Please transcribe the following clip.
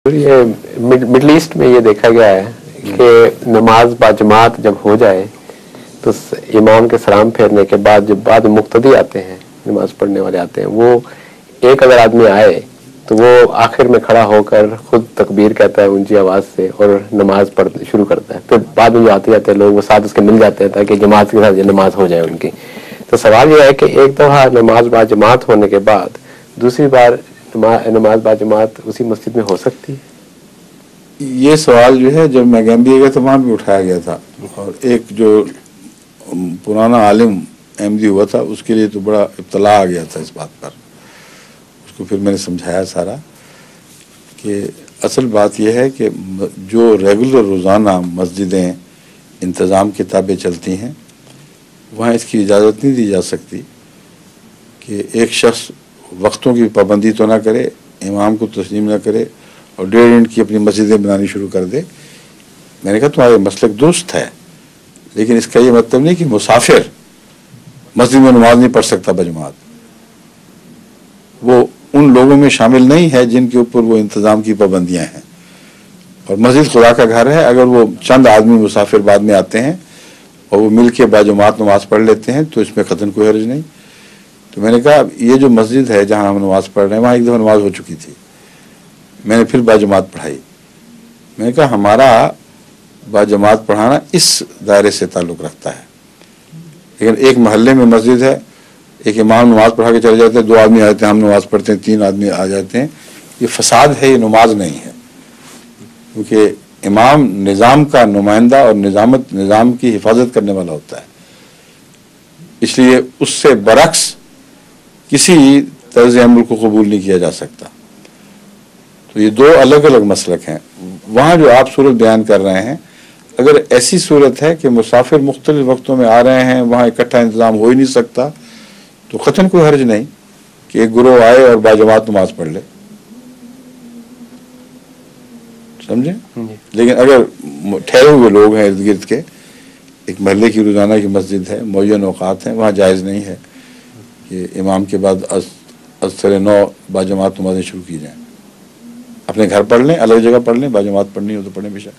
یہ middle asset میں یہ دیکھا گیا ہے کہ نماز باجماعت جب ہو جائے تو امام کے سلام پھیرنے کے بعد جب بعد مقتدی آتے ہیں، نماز پڑھنے والے آتے ہیں، وہ ایک اگر آدمی آئے تو وہ آخر میں کھڑا ہو کر خود تکبیر کہتا ہے اونچی آواز سے اور نماز پڑھ شروع کرتا ہے. پھر بعد میں جو آتے جاتے ہیں لوگ وہ ساتھ اس کے مل جاتے ہیں تاکہ جماعت کے ساتھ نماز ہو جائے ان کی. تو سوال یہ ہے کہ ایک دفعہ نماز باجماعت ہونے کے بعد دوسری بار نماز باجماعت اسی مسجد میں ہو سکتی ہے؟ یہ سوال جو ہے جب میں گیمبیا گیا تھا وہاں بھی اٹھایا گیا تھا، اور ایک جو پرانا عالم احمدی ہوا تھا اس کے لیے تو بڑا ابتلا آ گیا تھا اس بات پر. اس کو پھر میں نے سمجھایا سارا کہ اصل بات یہ ہے کہ جو ریگولر روزانہ مسجدیں انتظام کے تابع چلتی ہیں وہاں اس کی اجازت نہیں دی جا سکتی کہ ایک شخص وقتوں کی پابندی تو نہ کرے، امام کو تسلیم نہ کرے اور 1.5 منٹ کی اپنی مسجدیں بنانی شروع کر دے. میں نے کہا تمہارا مسلک درست ہے، لیکن اس کا یہ مطلب نہیں کہ مسافر مسجد میں نماز نہیں پڑھ سکتا بجماعت. وہ ان لوگوں میں شامل نہیں ہے جن کے اوپر وہ انتظام کی پابندیاں ہیں، اور مسجد خدا کا گھر ہے. اگر وہ چند آدمی مسافر بعد میں آتے ہیں اور وہ مل کے باجماعت نماز پڑھ لیتے ہیں تو اس میں قطعاً کوئی حرج نہیں. تو میں نے کہا یہ جو مسجد ہے جہاں ہم نماز پڑھ رہے ہیں وہاں ایک دفعہ نماز ہو چکی تھی، میں نے پھر باجماعت پڑھائی. میں نے کہا ہمارا باجماعت پڑھانا اس دائرے سے تعلق رکھتا ہے، لیکن ایک محلے میں مسجد ہے، ایک امام نماز پڑھا کے چلے جاتے ہیں، 2 آدمی آتے ہیں، ہم نماز پڑھتے ہیں، 3 آدمی آ جاتے ہیں، یہ فساد ہے، یہ نماز نہیں ہے. کیونکہ امام نظام کا نمائندہ اور نظام کی حفاظت کرنے والا ہوتا ہے، اس لیے اس سے برعکس کسی طرز عمل کو قبول نہیں کیا جا سکتا. تو یہ 2 الگ الگ مسلک ہیں. وہاں جو آپ صورت بیان کر رہے ہیں، اگر ایسی صورت ہے کہ مسافر مختلف وقتوں میں آ رہے ہیں، وہاں اکٹھا انتظام ہو ہی نہیں سکتا، تو قطعاً کوئی حرج نہیں کہ ایک گروہ آئے اور باجماعت نماز پڑھ لے. سمجھے؟ لیکن اگر ٹھہرے ہوئے لوگ ہیں ارد گرد کے، ایک محلے کی روزانہ کی مسجد ہے، معین اوقات ہیں، وہاں جائز نہیں ہے کہ امام کے بعد از 9:30 باجماعت نمازیں شروع کی جائیں. اپنے گھر پڑھ لیں، الگ جگہ پڑھ لیں، باجماعت پڑھنی ہو تو پڑھیں بے شک.